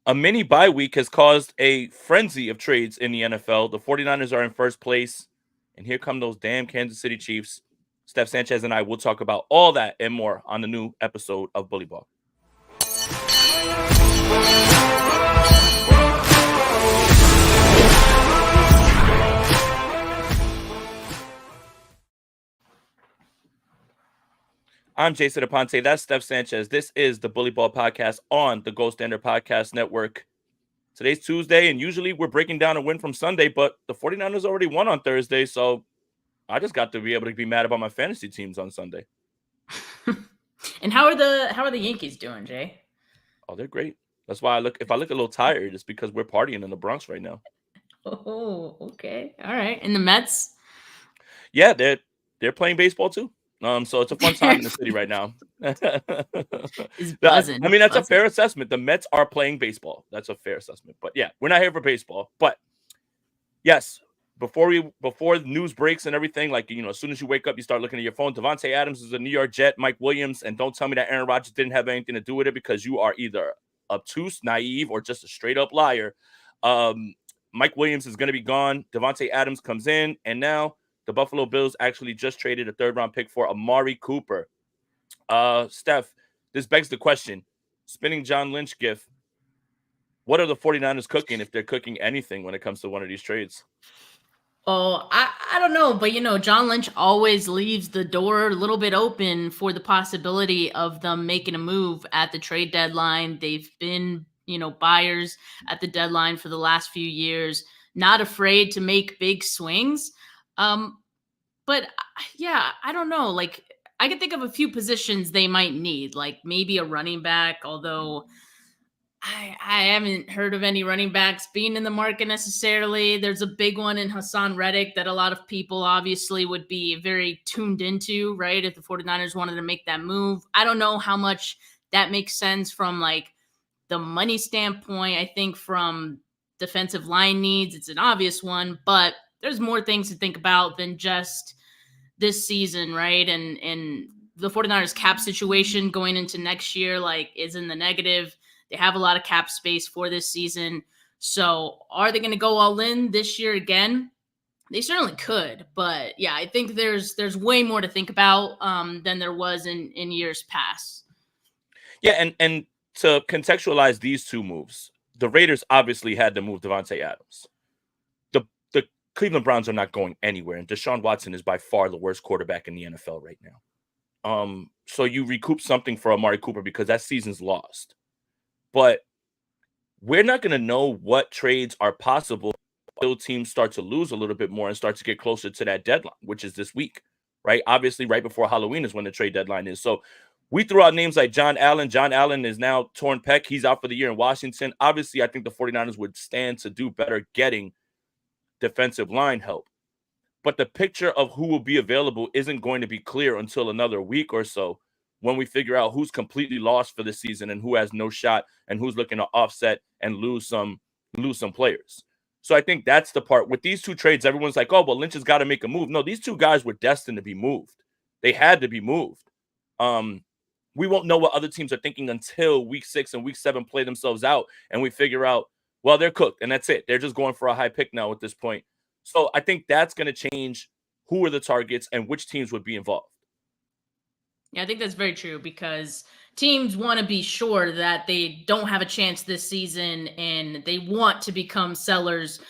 A mini bye week has caused a frenzy of trades in the NFL. The 49ers are in first place, and here come those damn Kansas City Chiefs. Steph Sanchez and I will talk about all that and more on the new episode of Bully Ball. I'm Jason Aponte. That's Steph Sanchez. This is the Bully Ball Podcast on the Gold Standard Podcast Network. Today's Tuesday, and usually we're breaking down a win from Sunday, but the 49ers already won on Thursday, so I just got to be able to be mad about my fantasy teams on Sunday. And how are the Yankees doing, Jay? Oh, they're great. That's why if I look a little tired, it's because we're partying in the Bronx right now. Oh, okay. All right. And the Mets? Yeah, they're playing baseball too. So it's a fun time in the city right now. Is buzzing. I mean, that's a fair assessment. The Mets are playing baseball. That's a fair assessment. But yeah, we're not here for baseball. But yes, before the news breaks and everything, like, as soon as you wake up, you start looking at your phone. Davante Adams is a New York Jet. Mike Williams, and don't tell me that Aaron Rodgers didn't have anything to do with it, because you are either obtuse, naive, or just a straight up liar. Mike Williams is going to be gone. Davante Adams comes in, and now the Buffalo Bills actually just traded a third-round pick for Amari Cooper. Steph, this begs the question, spinning John Lynch gif, what are the 49ers cooking, if they're cooking anything, when it comes to one of these trades? Oh, I don't know, but John Lynch always leaves the door a little bit open for the possibility of them making a move at the trade deadline. They've been, buyers at the deadline for the last few years, not afraid to make big swings. But yeah, I don't know. Like, I can think of a few positions they might need, like maybe a running back, although I haven't heard of any running backs being in the market necessarily. There's a big one in Hassan Reddick that a lot of people obviously would be very tuned into, right? If the 49ers wanted to make that move. I don't know how much that makes sense from like the money standpoint. I think from defensive line needs, it's an obvious one, but there's more things to think about than just this season, right? And the 49ers cap situation going into next year, like, is in the negative. They have a lot of cap space for this season. So are they going to go all in this year again? They certainly could. But yeah, I think there's way more to think about than there was in years past. Yeah, and to contextualize these two moves, the Raiders obviously had to move Davante Adams. The Cleveland Browns are not going anywhere, and Deshaun Watson is by far the worst quarterback in the NFL right now. So you recoup something for Amari Cooper because that season's lost. But we're not going to know what trades are possible until teams start to lose a little bit more and start to get closer to that deadline, which is this week, right? Obviously, right before Halloween is when the trade deadline is. So we threw out names like John Allen. John Allen is now torn pec. He's out for the year in Washington. Obviously, I think the 49ers would stand to do better getting defensive line help. But the picture of who will be available isn't going to be clear until another week or so, when we figure out who's completely lost for the season and who has no shot and who's looking to offset and lose some players. So I think that's the part. With these two trades, everyone's like, oh, well, Lynch has got to make a move. No, these two guys were destined to be moved. They had to be moved. We won't know what other teams are thinking until week 6 and week 7 play themselves out and we figure out, well, they're cooked and that's it. They're just going for a high pick now at this point. So I think that's going to change who are the targets and which teams would be involved. Yeah, I think that's very true, because teams want to be sure that they don't have a chance this season and they want to become sellers.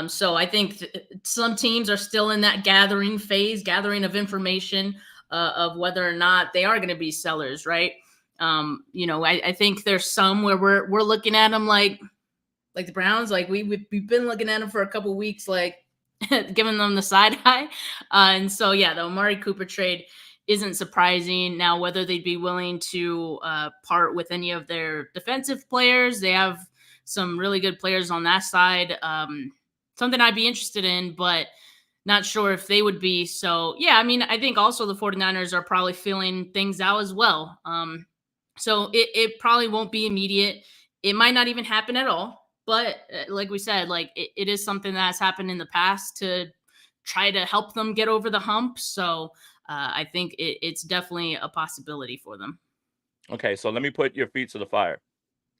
So I think some teams are still in that gathering of information of whether or not they are going to be sellers, right? I think there's some where we're looking at them like the Browns, like we've been looking at them for a couple of weeks, like giving them the side eye. And so, yeah, the Amari Cooper trade isn't surprising. Now, whether they'd be willing to part with any of their defensive players, they have some really good players on that side. Something I'd be interested in, but not sure if they would be. So, yeah, I mean, I think also the 49ers are probably feeling things out as well. So it probably won't be immediate. It might not even happen at all. But like we said, like it is something that's happened in the past to try to help them get over the hump. So I think it's definitely a possibility for them. Okay, so let me put your feet to the fire.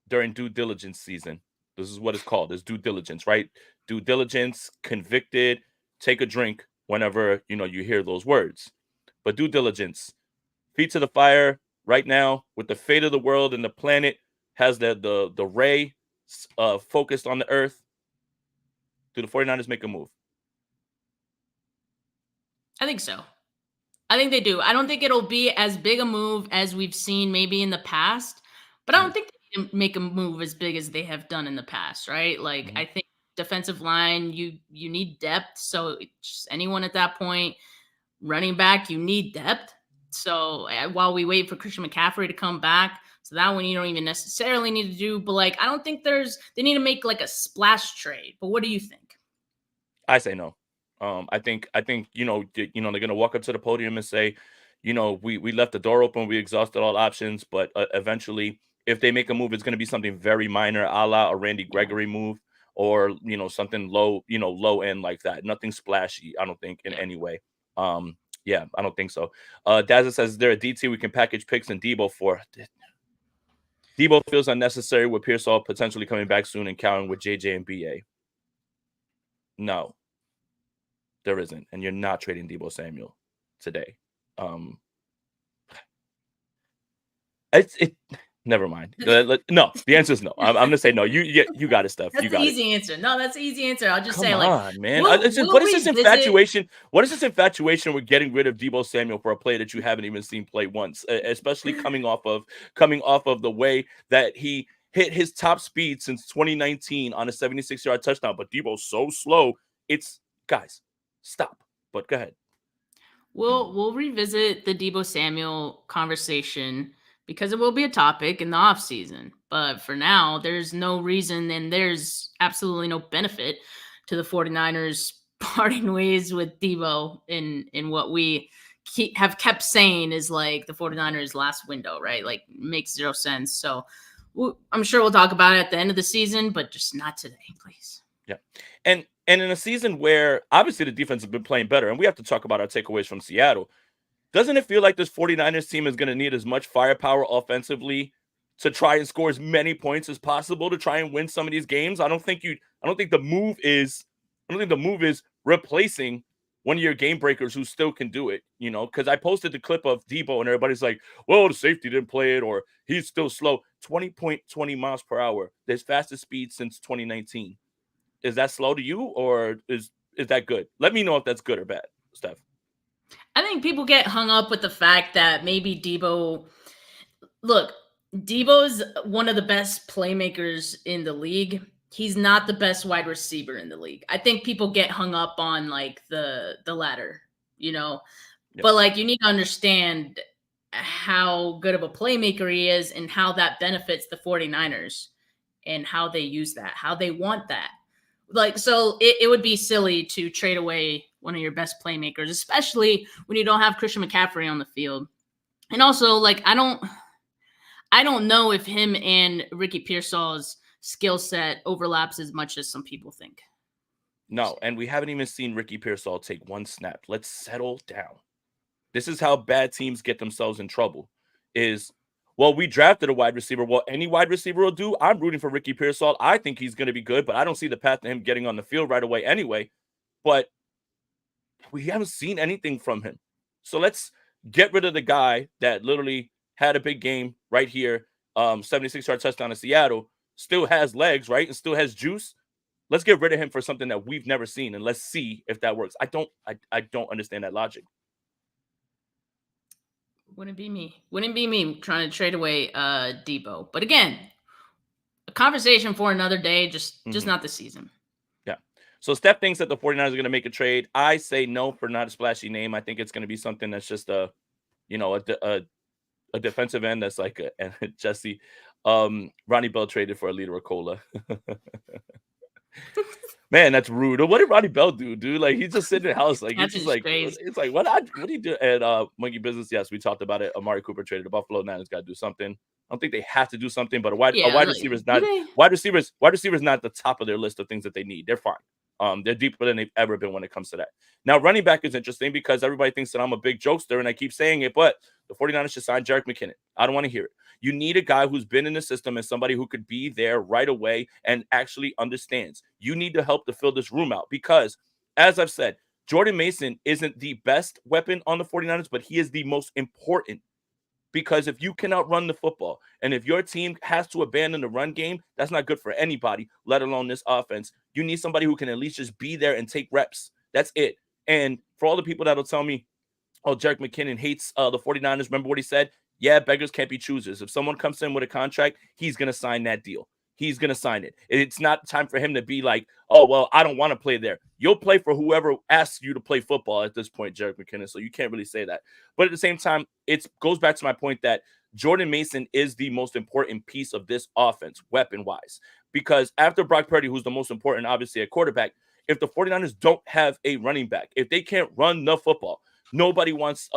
during due diligence season. This is what it's called. It's due diligence, right? Due diligence, convicted, take a drink whenever, you hear those words. But due diligence, feet to the fire right now with the fate of the world and the planet has the ray focused on the earth. Do the 49ers make a move? I think so. I think they do. I don't think it'll be as big a move as we've seen maybe in the past, but I don't think they need to make a move as big as they have done in the past, right? Like I think defensive line, you need depth. So just anyone at that point, running back, you need depth. So while we wait for Christian McCaffrey to come back, so that one you don't even necessarily need to do. But like I don't think they need to make like a splash trade. But what do you think? I say no. I think they're gonna walk up to the podium and say, we left the door open, we exhausted all options, but eventually, if they make a move, it's gonna be something very minor, a la a Randy Gregory move, or something low end like that. Nothing splashy, I don't think in any way. Yeah, I don't think so. Dazza says, is there a DT we can package picks and Debo for? Debo feels unnecessary with Pearsall potentially coming back soon and counting with JJ and BA. No, there isn't, and you're not trading Debo Samuel today. Never mind. No, the answer is no. I'm gonna say no. You got it, Steph. That's you the got easy answer. No, that's the easy answer. I'll just say, Come like, on, man. What is this infatuation? What is this infatuation with getting rid of Debo Samuel for a play that you haven't even seen play once, especially coming off of the way that he hit his top speed since 2019 on a 76-yard touchdown? But Debo's so slow. It's guys, stop. But go ahead. We'll revisit the Debo Samuel conversation because it will be a topic in the offseason. But for now, there's no reason and there's absolutely no benefit to the 49ers parting ways with Debo in what we have kept saying is like the 49ers last window, right? Like makes zero sense. So I'm sure we'll talk about it at the end of the season, but just not today, please. Yeah. And in a season where obviously the defense has been playing better, and we have to talk about our takeaways from Seattle, doesn't it feel like this 49ers team is going to need as much firepower offensively to try and score as many points as possible to try and win some of these games? I don't think the move is replacing one of your game breakers who still can do it, because I posted the clip of Debo and everybody's like, well, the safety didn't play it or he's still slow. 20.20 miles per hour, his fastest speed since 2019. Is that slow to you, or is that good? Let me know if that's good or bad, Steph. I think people get hung up with the fact that maybe Debo's one of the best playmakers in the league. He's not the best wide receiver in the league. I think people get hung up on like the latter, Yep. But like you need to understand how good of a playmaker he is and how that benefits the 49ers and how they use that, how they want that. Like, so it would be silly to trade away one of your best playmakers, especially when you don't have Christian McCaffrey on the field. And also, like, I don't know if him and Ricky Pearsall's skill set overlaps as much as some people think. No, and we haven't even seen Ricky Pearsall take one snap. Let's settle down. This is how bad teams get themselves in trouble. We drafted a wide receiver. Well, any wide receiver will do. I'm rooting for Ricky Pearsall. I think he's going to be good, but I don't see the path to him getting on the field right away anyway. But we haven't seen anything from him. So let's get rid of the guy that literally had a big game right here, 76-yard touchdown in Seattle, still has legs, right, and still has juice. Let's get rid of him for something that we've never seen, and let's see if that works. I don't understand that logic. Wouldn't be me trying to trade away Debo. But again, a conversation for another day, just not this season. Yeah. So Steph thinks that the 49ers are going to make a trade. I say no for not a splashy name. I think it's going to be something that's just a defensive end that's like Jesse. Ronnie Bell traded for a liter of cola. Man, that's rude. What did Ronnie Bell do, dude? Like, he's just sitting in the house. Like, he's just like, crazy. It's like, what do you do at Monkey Business? Yes, we talked about it. Amari Cooper traded to Buffalo. Niners got to do something. I don't think they have to do something, but a wide receiver is not wide receivers not the top of their list of things that they need. They're fine. They're deeper than they've ever been when it comes to that. Now, running back is interesting because everybody thinks that I'm a big jokester and I keep saying it, but The 49ers should sign Jerick McKinnon. I don't want to hear it. You need a guy who's been in the system and somebody who could be there right away and actually understands. You need to help to fill this room out because, as I've said, Jordan Mason isn't the best weapon on the 49ers, but he is the most important. Because if you cannot run the football and if your team has to abandon the run game, that's not good for anybody, let alone this offense. You need somebody who can at least just be there and take reps. That's it. And for all the people that'll tell me, oh, Jerick McKinnon hates the 49ers, remember what he said? Yeah, beggars can't be choosers. If someone comes in with a contract, he's going to sign that deal. He's going to sign it. It's not time for him to be like, oh, well, I don't want to play there. You'll play for whoever asks you to play football at this point, Jerick McKinnon, so you can't really say that. But at the same time, it goes back to my point that Jordan Mason is the most important piece of this offense, weapon-wise. Because after Brock Purdy, who's the most important, obviously, at quarterback, if the 49ers don't have a running back, if they can't run the football, nobody wants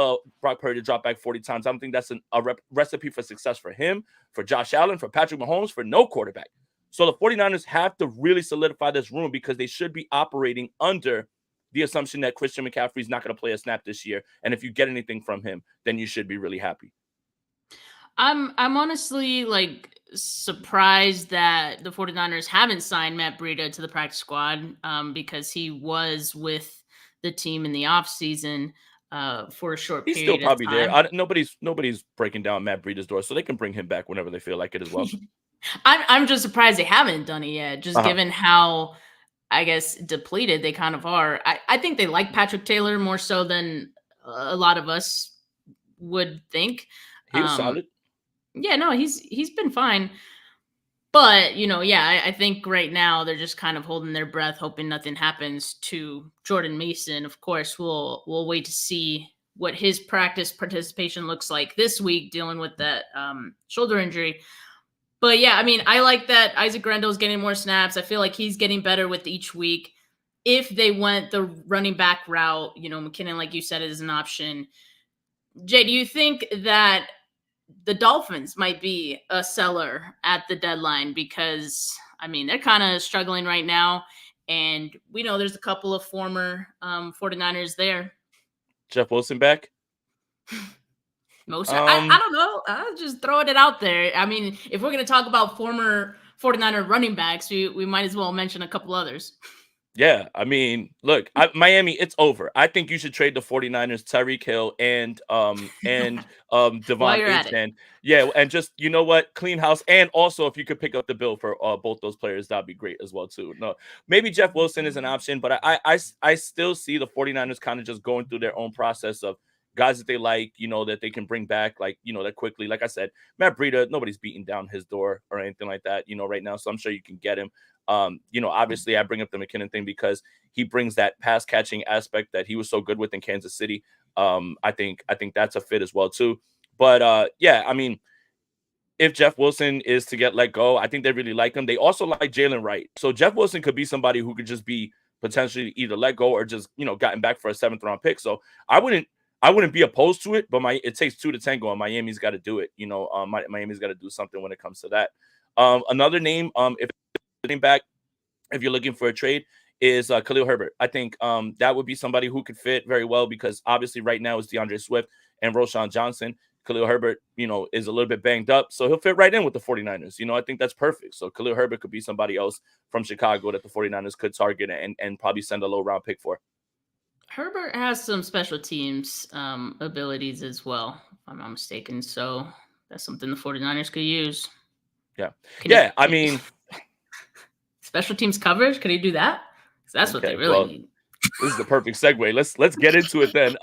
Brock Purdy to drop back 40 times. I don't think that's a recipe for success for him, for Josh Allen, for Patrick Mahomes, for no quarterback. So the 49ers have to really solidify this room because they should be operating under the assumption that Christian McCaffrey is not going to play a snap this year. And if you get anything from him, then you should be really happy. I'm honestly surprised that the 49ers haven't signed Matt Breida to the practice squad because he was with the team in the offseason for a short period. He's still probably of time. there. Nobody's breaking down Matt Breida's door, so they can bring him back whenever they feel like it as well. I'm just surprised they haven't done it yet, just given how, I guess, depleted they kind of are. I think they like Patrick Taylor more so than a lot of us would think. He was solid. Yeah, no, he's been fine. But, I think right now they're just kind of holding their breath, hoping nothing happens to Jordan Mason. Of course, we'll wait to see what his practice participation looks like this week, dealing with that shoulder injury. But yeah, I mean, I like that Isaac Grendel's getting more snaps. I feel like he's getting better with each week. If they went the running back route, McKinnon, like you said, is an option. Jay, do you think that the Dolphins might be a seller at the deadline? Because, I mean, they're kind of struggling right now. And we know there's a couple of former 49ers there. Jeff Wilson back? I don't know. I'm just throwing it out there. I mean, if we're going to talk about former 49er running backs, we might as well mention a couple others. Yeah, I mean, look, Miami, it's over. I think you should trade the 49ers, Tyreek Hill, and Davante. And yeah, and just, you know what, clean house. And also, if you could pick up the bill for both those players, that'd be great as well, too. No, maybe Jeff Wilson is an option, but I still see the 49ers kind of just going through their own process of guys that they like, that they can bring back, that quickly. Like I said, Matt Breida, nobody's beating down his door or anything like that, right now. So I'm sure you can get him. Obviously I bring up the McKinnon thing because he brings that pass catching aspect that he was so good with in Kansas City. I think that's a fit as well too. But yeah, I mean, if Jeff Wilson is to get let go, I think they really like him. They also like Jalen Wright. So Jeff Wilson could be somebody who could just be potentially either let go or just, gotten back for a 7th round pick. So I wouldn't be opposed to it, but it takes 2 to tango, and Miami's got to do it. Miami's got to do something when it comes to that. Another name, if back, if you're looking for a trade, is Khalil Herbert. I think that would be somebody who could fit very well because obviously right now it's DeAndre Swift and Roschon Johnson. Khalil Herbert, is a little bit banged up, so he'll fit right in with the 49ers. I think that's perfect. So Khalil Herbert could be somebody else from Chicago that the 49ers could target and probably send a low round pick for. Herbert has some special teams abilities as well, if I'm not mistaken. So that's something the 49ers could use. Yeah. I mean, special teams coverage, could he do that? Because that's what they really need. This is the perfect segue. Let's get into it then.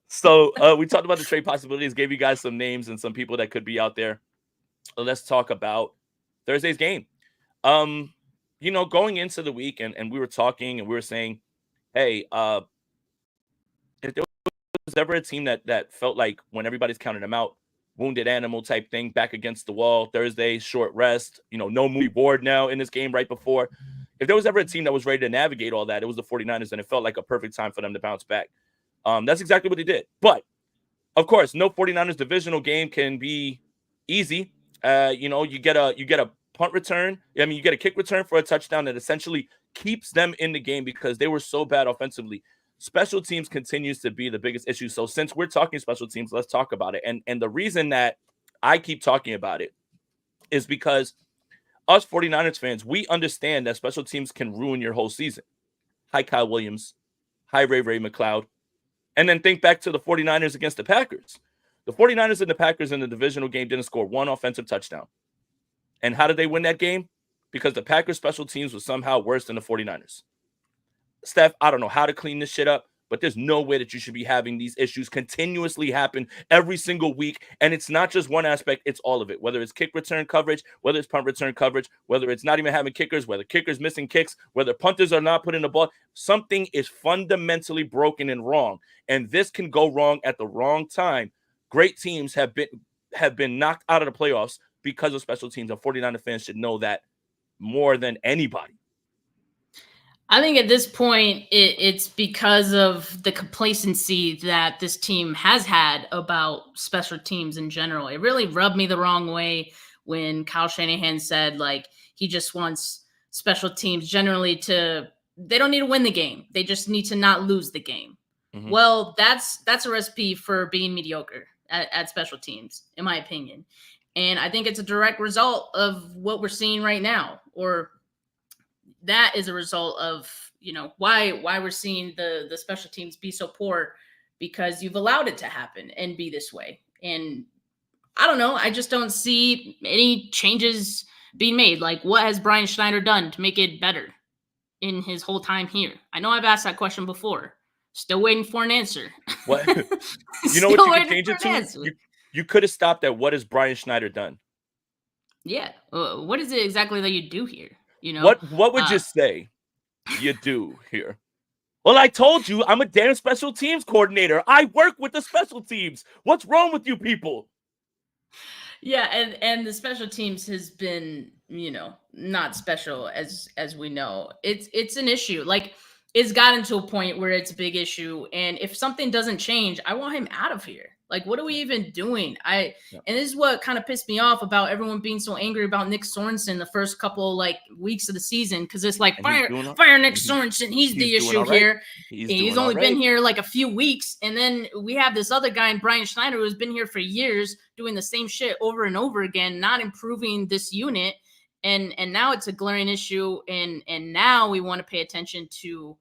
So we talked about the trade possibilities, gave you guys some names and some people that could be out there. Let's talk about Thursday's game. Going into the week, and we were talking and we were saying, hey, if there was ever a team that felt like when everybody's counting them out, wounded animal type thing, back against the wall, Thursday, short rest, no Moody Ward now in this game right before. If there was ever a team that was ready to navigate all that, it was the 49ers, and it felt like a perfect time for them to bounce back. That's exactly what they did. But, of course, no 49ers divisional game can be easy. You get a punt return. I mean, you get a kick return for a touchdown that essentially keeps them in the game because they were so bad offensively. special teams continues to be the biggest issue. So since we're talking special teams, let's talk about it. And the reason that I keep talking about it is because us 49ers fans, we understand that special teams can ruin your whole season. Hi, Kyle Williams. Hi, Ray McLeod. And then think back to the 49ers against the Packers. The 49ers and the Packers in the divisional game didn't score one offensive touchdown. And how did they win that game? Because the Packers special teams was somehow worse than the 49ers. Steph, I don't know how to clean this shit up, but there's no way that you should be having these issues continuously happen every single week. And it's not just one aspect, it's all of it. Whether it's kick return coverage, whether it's punt return coverage, whether it's not even having kickers, whether kickers missing kicks, whether punters are not putting the ball, something is fundamentally broken and wrong. And this can go wrong at the wrong time. Great teams have been knocked out of the playoffs because of special teams. And 49er fans should know that more than anybody. I think at this point, it's because of the complacency that this team has had about special teams in general. It really rubbed me the wrong way when Kyle Shanahan said, like, he just wants special teams generally they don't need to win the game. They just need to not lose the game. Mm-hmm. Well, that's a recipe for being mediocre at special teams, in my opinion. And I think it's a direct result of what we're seeing right now, or that is a result of, why we're seeing the special teams be so poor, because you've allowed it to happen and be this way. And I don't know. I just don't see any changes being made. Like, what has Brian Schneider done to make it better in his whole time here? I know I've asked that question before. Still waiting for an answer. What? You know what you can change it to? You could have stopped at what has Brian Schneider done? Yeah. What is it exactly that you do here? What would you say you do here? Well, I told you I'm a damn special teams coordinator. I work with the special teams. What's wrong with you people? Yeah, and the special teams has been, not special as we know. It's an issue. Like, it's gotten to a point where it's a big issue, and if something doesn't change, I want him out of here. Like, what are we even doing? And this is what kind of pissed me off about everyone being so angry about Nick Sorensen the first couple weeks of the season, because it's like, fire Nick Sorensen. He's the issue here. He's only been here like a few weeks, and then we have this other guy, Brian Schneider, who's been here for years, doing the same shit over and over again, not improving this unit. And now it's a glaring issue, and now we want to pay attention to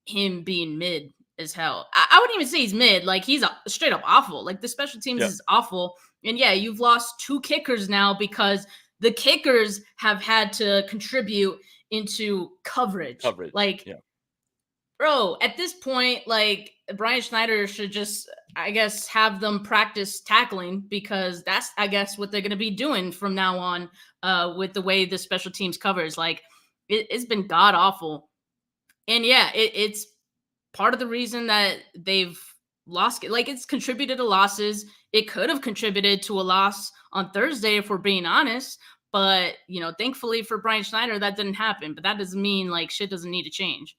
him being mid as hell. I wouldn't even say he's mid. Like, he's straight up awful. Like, the special teams is awful. And yeah, you've lost 2 kickers now because the kickers have had to contribute into coverage. Like, bro, at this point, like, Brian Schneider should just, I guess, have them practice tackling, because that's, I guess, what they're going to be doing from now on with the way the special teams covers. Like, it's been god awful. And yeah, it's part of the reason that they've lost. Like, it's contributed to losses. It could have contributed to a loss on Thursday, if we're being honest. But, thankfully for Brian Schneider, that didn't happen. But that doesn't mean, like, shit doesn't need to change.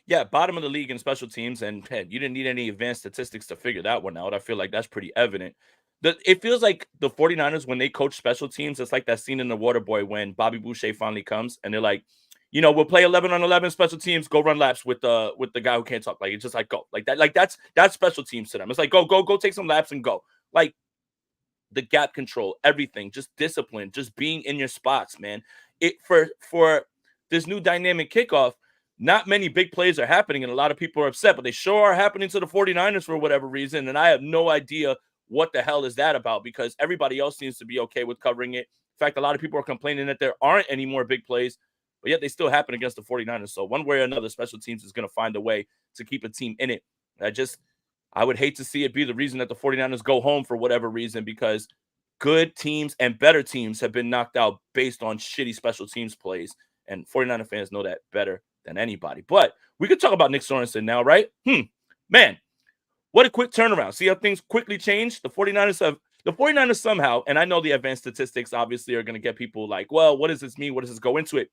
Yeah, bottom of the league in special teams. And you didn't need any advanced statistics to figure that one out. I feel like that's pretty evident. It feels like the 49ers, when they coach special teams, it's like that scene in The Waterboy when Bobby Boucher finally comes and they're like, we'll play 11 on 11 special teams, go run laps with the guy who can't talk. Like, it's just like, go. Like that. Like, that's special teams to them. It's like, go take some laps and go. Like, the gap control, everything, just discipline, just being in your spots, man. For this new dynamic kickoff, not many big plays are happening, and a lot of people are upset, but they sure are happening to the 49ers for whatever reason, and I have no idea what the hell is that about, because everybody else seems to be okay with covering it. In fact, a lot of people are complaining that there aren't any more big plays, but yet they still happen against the 49ers. So one way or another, special teams is going to find a way to keep a team in it. I would hate to see it be the reason that the 49ers go home for whatever reason, because good teams and better teams have been knocked out based on shitty special teams plays. And 49er fans know that better than anybody. But we could talk about Nick Sorensen now, right? Man, what a quick turnaround. See how things quickly change? The 49ers somehow, and I know the advanced statistics obviously are going to get people like, well, what does this mean? What does this go into it?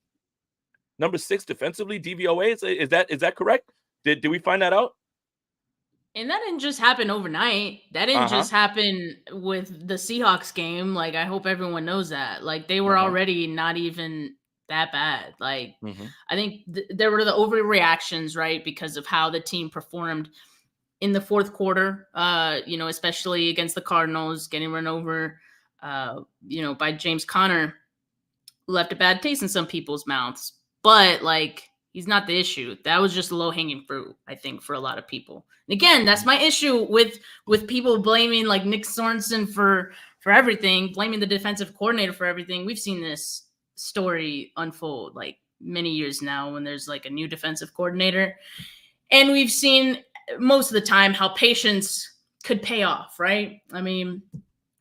Number 6 defensively, DVOA. Is that correct? Did we find that out? And that didn't just happen overnight. That didn't just happen with the Seahawks game. Like, I hope everyone knows that. Like, they were already not even that bad. Like, Mhm. I think there were the overreactions, right? Because of how the team performed in the fourth quarter, especially against the Cardinals, getting run over, by James Conner left a bad taste in some people's mouths. But like, he's not the issue. That was just low hanging fruit, I think, for a lot of people. And again, that's my issue with people blaming like Nick Sorensen for everything, blaming the defensive coordinator for everything. We've seen this story unfold like many years now when there's like a new defensive coordinator, and we've seen most of the time how patience could pay off, right? I mean,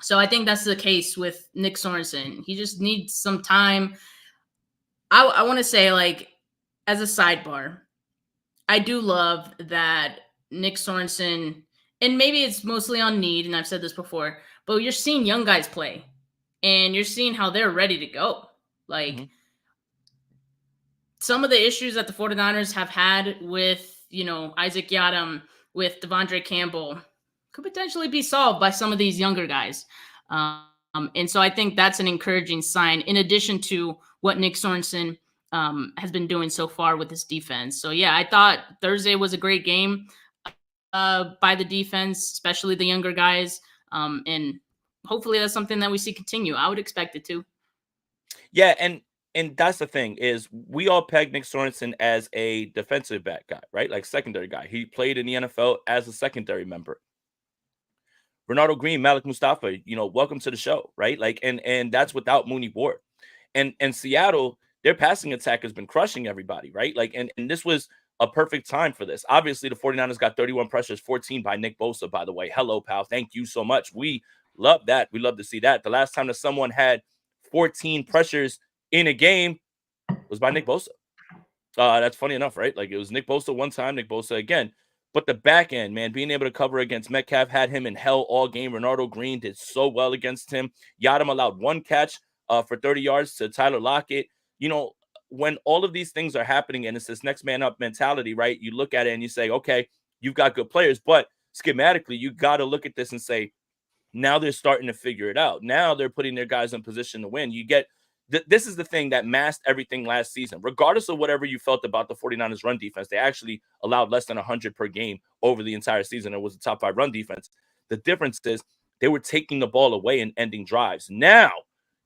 so I think that's the case with Nick Sorensen. He just needs some time. I want to say, like, as a sidebar, I do love that Nick Sorensen, and maybe it's mostly on need, and I've said this before, but you're seeing young guys play, and you're seeing how they're ready to go. Like, Mhm. some of the issues that the 49ers have had with, Isaac Yadam, with Devondre Campbell, could potentially be solved by some of these younger guys. And so I think that's an encouraging sign, in addition to what Nick Sorensen has been doing so far with his defense. So, yeah, I thought Thursday was a great game by the defense, especially the younger guys. And hopefully that's something that we see continue. I would expect it to. Yeah, and that's the thing is we all peg Nick Sorensen as a defensive back guy, right? Like secondary guy. He played in the NFL as a secondary member. Ronaldo Green, Malik Mustafa, welcome to the show, right? Like, and that's without Mooney Ward. And Seattle, their passing attack has been crushing everybody, right? Like, and this was a perfect time for this. Obviously, the 49ers got 31 pressures, 14 by Nick Bosa, by the way. Hello, pal. Thank you so much. We love that. We love to see that. The last time that someone had 14 pressures in a game was by Nick Bosa. That's funny enough, right? Like, it was Nick Bosa one time, Nick Bosa again. But the back end, man, being able to cover against Metcalf had him in hell all game. Ronaldo Green did so well against him. Yadam allowed one catch for 30 yards to Tyler Lockett. When all of these things are happening and it's this next man up mentality, right? You look at it and you say, okay, you've got good players, but schematically, you got to look at this and say, now they're starting to figure it out. Now they're putting their guys in position to win. You get this is the thing that masked everything last season. Regardless of whatever you felt about the 49ers run defense, they actually allowed less than 100 per game over the entire season. It was a top 5 run defense. The difference is they were taking the ball away and ending drives. Now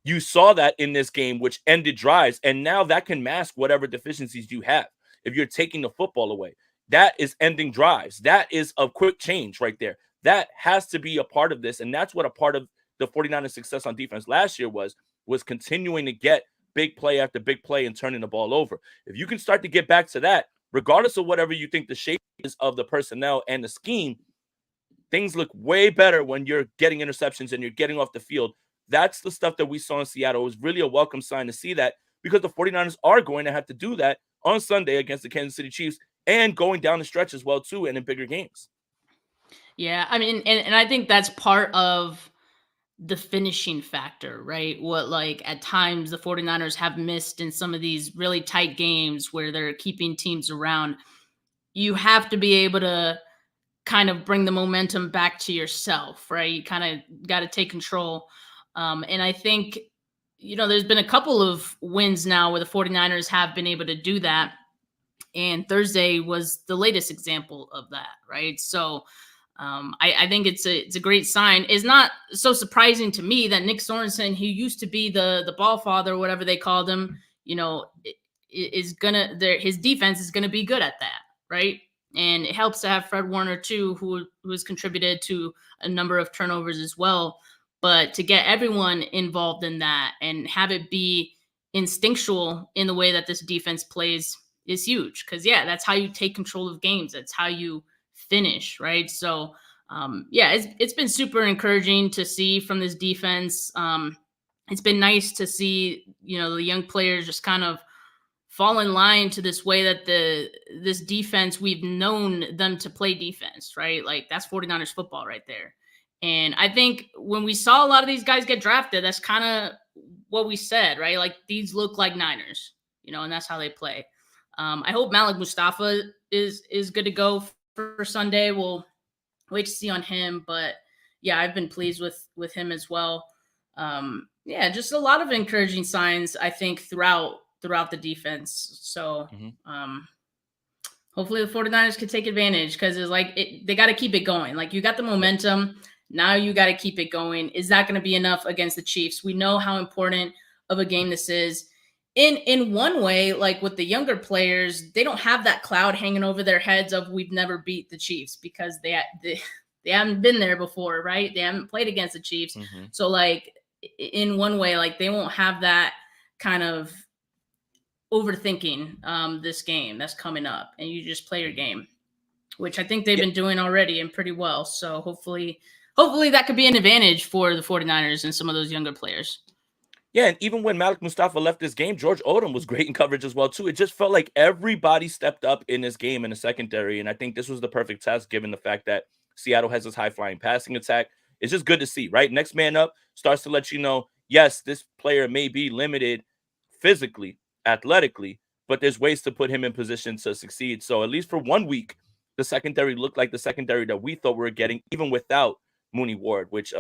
you saw that in this game, which ended drives, and now that can mask whatever deficiencies you have. If you're taking the football away, that is ending drives. That is a quick change right there. That has to be a part of this, and that's what a part of the 49ers success on defense last year was continuing to get big play after big play and turning the ball over. If you can start to get back to that, regardless of whatever you think the shape is of the personnel and the scheme, things look way better when you're getting interceptions and you're getting off the field. That's the stuff that we saw in Seattle. It was really a welcome sign to see that, because the 49ers are going to have to do that on Sunday against the Kansas City Chiefs and going down the stretch as well, too, and in bigger games. Yeah, I mean, and I think that's part of the finishing factor, right? What, like, at times the 49ers have missed in some of these really tight games where they're keeping teams around. You have to be able to kind of bring the momentum back to yourself, right? You kind of got to take control. And I think, there's been a couple of wins now where the 49ers have been able to do that. And Thursday was the latest example of that, right? So I think it's a great sign. It's not so surprising to me that Nick Sorensen, who used to be the ball father, or whatever they called him, is his defense is gonna be good at that, right? And it helps to have Fred Warner too, who has contributed to a number of turnovers as well. But to get everyone involved in that and have it be instinctual in the way that this defense plays is huge. Because that's how you take control of games. That's how you finish, right? So it's been super encouraging to see from this defense. It's been nice to see, the young players just kind of fall in line to this way that this defense, we've known them to play defense, right? Like, that's 49ers football right there. And I think when we saw a lot of these guys get drafted, that's kind of what we said, right? Like, these look like Niners, and that's how they play. I hope Malik Mustafa is good to go for Sunday. We'll wait to see on him, but yeah, I've been pleased with him as well. Just a lot of encouraging signs, I think, throughout throughout the defense. So Mm-hmm. hopefully the 49ers can take advantage, because it's like they got to keep it going. Like, you got the momentum. Now you got to keep it going. Is that going to be enough against the Chiefs? We know how important of a game this is. In one way, like with the younger players, they don't have that cloud hanging over their heads of we've never beat the Chiefs, because they haven't been there before, right? They haven't played against the Chiefs. Mm-hmm. So like in one way, like they won't have that kind of overthinking this game that's coming up, and you just play your game, which I think they've been doing already and pretty well. So hopefully that could be an advantage for the 49ers and some of those younger players. Yeah, and even when Malik Mustafa left this game, George Odom was great in coverage as well, too. It just felt like everybody stepped up in this game in the secondary, and I think this was the perfect test given the fact that Seattle has this high-flying passing attack. It's just good to see, right? Next man up starts to let you know, yes, this player may be limited physically, athletically, but there's ways to put him in position to succeed. So at least for 1 week, the secondary looked like the secondary that we thought we were getting, even without Mooney Ward, which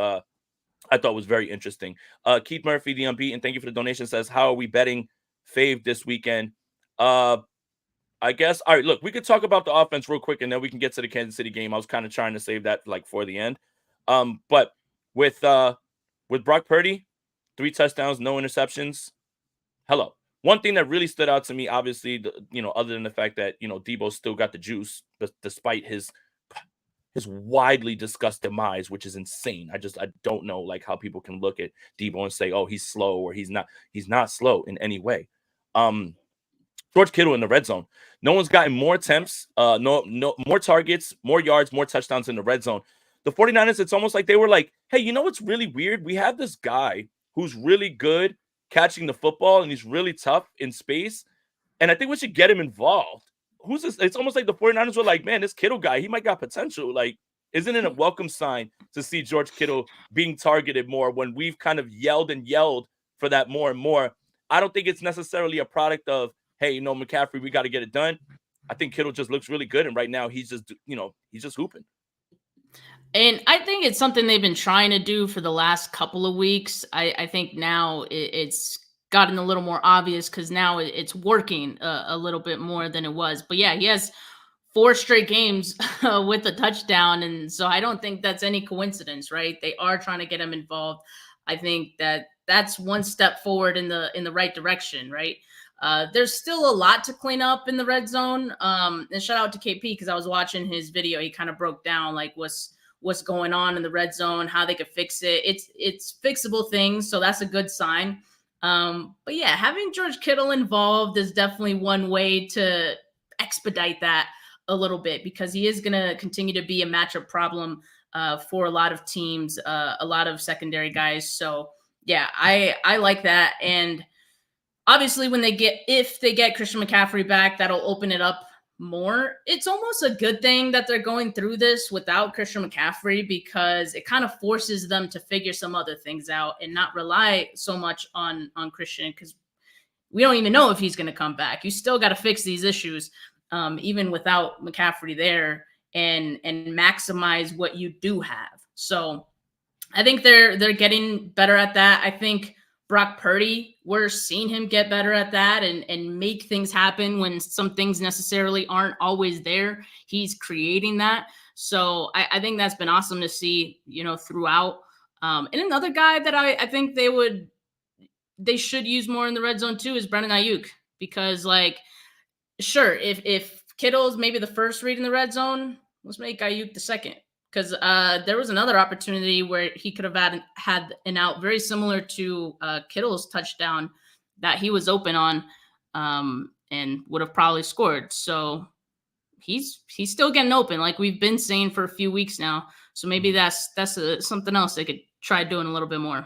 I thought was very interesting. Keith Murphy, the unbeaten, thank you for the donation, says, how are we betting Fave this weekend? I guess, all right, look, we could talk about the offense real quick, and then we can get to the Kansas City game. I was kind of trying to save that like for the end. But with Brock Purdy, 3 touchdowns, no interceptions. Hello. One thing that really stood out to me, obviously, other than the fact that, Debo still got the juice, despite his widely discussed demise, which is insane. I don't know like how people can look at Debo and say, oh, he's slow, or he's not slow in any way. George Kittle in the red zone. No one's gotten more attempts, no more targets, more yards, more touchdowns in the red zone. The 49ers, it's almost like they were like, hey, you know what's really weird? We have this guy who's really good catching the football, and he's really tough in space, and I think we should get him involved. Who's this? It's almost like the 49ers were like, man, this Kittle guy, he might got potential. Like, isn't it a welcome sign to see George Kittle being targeted more when we've kind of yelled for that more and more? I don't think it's necessarily a product of, hey, McCaffrey, we got to get it done. I think Kittle just looks really good, and right now he's just hooping. And I think it's something they've been trying to do for the last couple of weeks. I think now it's gotten a little more obvious, because now it's working a little bit more than it was. But yeah, he has 4 straight games with a touchdown, and so I don't think that's any coincidence, right? They are trying to get him involved. I think that's one step forward in the right direction, right? There's still a lot to clean up in the red zone. And shout out to KP, because I was watching his video. He kind of broke down like what's going on in the red zone, how they could fix it. It's fixable things, so that's a good sign. But yeah, having George Kittle involved is definitely one way to expedite that a little bit, because he is going to continue to be a matchup problem for a lot of teams, a lot of secondary guys. So yeah, I like that. And obviously if they get Christian McCaffrey back, that'll open it up more. It's almost a good thing that they're going through this without Christian McCaffrey, because it kind of forces them to figure some other things out and not rely so much on Christian, because we don't even know if he's going to come back. You still got to fix these issues, even without McCaffrey there, and maximize what you do have. So I think they're getting better at that. I think Brock Purdy, we're seeing him get better at that and make things happen when some things necessarily aren't always there. He's creating that. So I think that's been awesome to see, throughout. And another guy that I think they should use more in the red zone too is Brandon Ayuk, because sure, if Kittle's maybe the first read in the red zone, let's make Ayuk the second. Because there was another opportunity where he could have had an out very similar to Kittle's touchdown that he was open on, and would have probably scored. So he's still getting open, like we've been saying for a few weeks now. So maybe that's something else they could try doing a little bit more.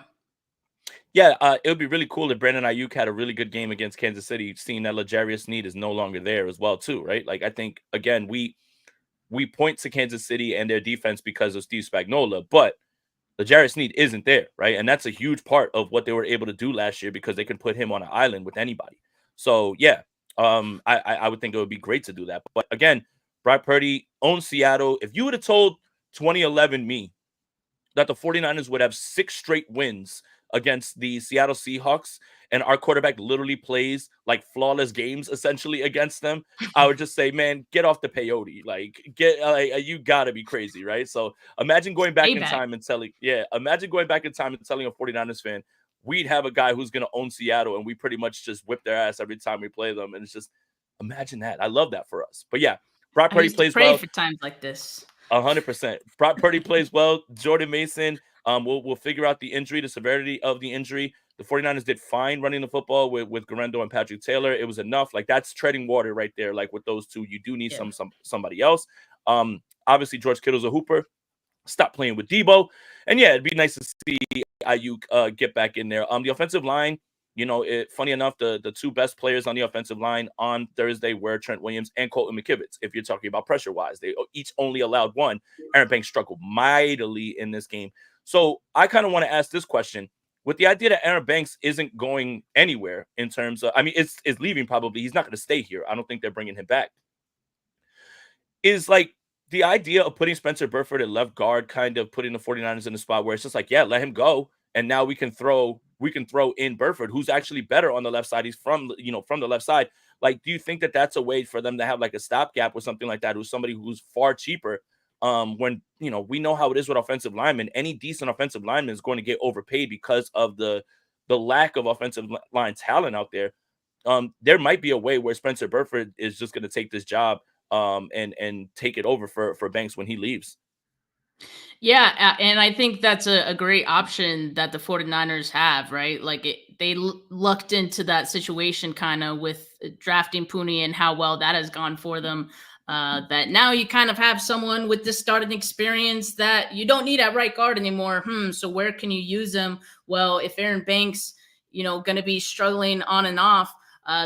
Yeah, it would be really cool if Brandon Ayuk had a really good game against Kansas City, seeing that L'Jarius Sneed is no longer there as well too, right? Like, I think, again, we point to Kansas City and their defense because of Steve Spagnuolo, but L'Jarius Sneed isn't there, right? And that's a huge part of what they were able to do last year, because they can put him on an island with anybody. So yeah, I would think it would be great to do that. But again, Brock Purdy owns Seattle. If you would have told 2011 me that the 49ers would have 6 straight wins against the Seattle Seahawks and our quarterback literally plays like flawless games essentially against them, I would just say, man, get off the peyote. Like, you gotta be crazy, right? So imagine going back in Payback. time and imagine going back in time and telling a 49ers fan, we'd have a guy who's gonna own Seattle and we pretty much just whip their ass every time we play them. And it's just, imagine that. I love that for us. But yeah, Brock I Purdy used to plays pray well. for times like this. 100%. Brock Purdy plays well. Jordan Mason, we'll figure out the injury, the severity of the injury. The 49ers did fine running the football with Garendo and Patrick Taylor. It was enough. Like, that's treading water right there. Like, with those two, you do need somebody else. Obviously, George Kittle's a hooper. Stop playing with Debo. And yeah, it'd be nice to see Ayuk get back in there. The offensive line, funny enough, the two best players on the offensive line on Thursday were Trent Williams and Colton McKivitz. If you're talking about pressure-wise, they each only allowed one. Aaron Banks struggled mightily in this game. So I kind of want to ask this question. With the idea that Aaron Banks isn't going anywhere in terms of, is leaving probably. He's not going to stay here. I don't think they're bringing him back. Is like the idea of putting Spencer Burford at left guard, kind of putting the 49ers in a spot where it's just like, yeah, let him go. And now we can throw in Burford, who's actually better on the left side. He's from the left side. Like, do you think that that's a way for them to have like a stopgap or something like that, who's somebody who's far cheaper? When we know how it is with offensive linemen, any decent offensive lineman is going to get overpaid because of the lack of offensive line talent out there. There might be a way where Spencer Burford is just going to take this job and take it over for Banks when he leaves. Yeah, and I think that's a great option that the 49ers have, right? Like, they lucked into that situation kind of with drafting Puni and how well that has gone for them. That now you kind of have someone with this starting experience that you don't need at right guard anymore. So where can you use him? Well, if Aaron Banks, going to be struggling on and off,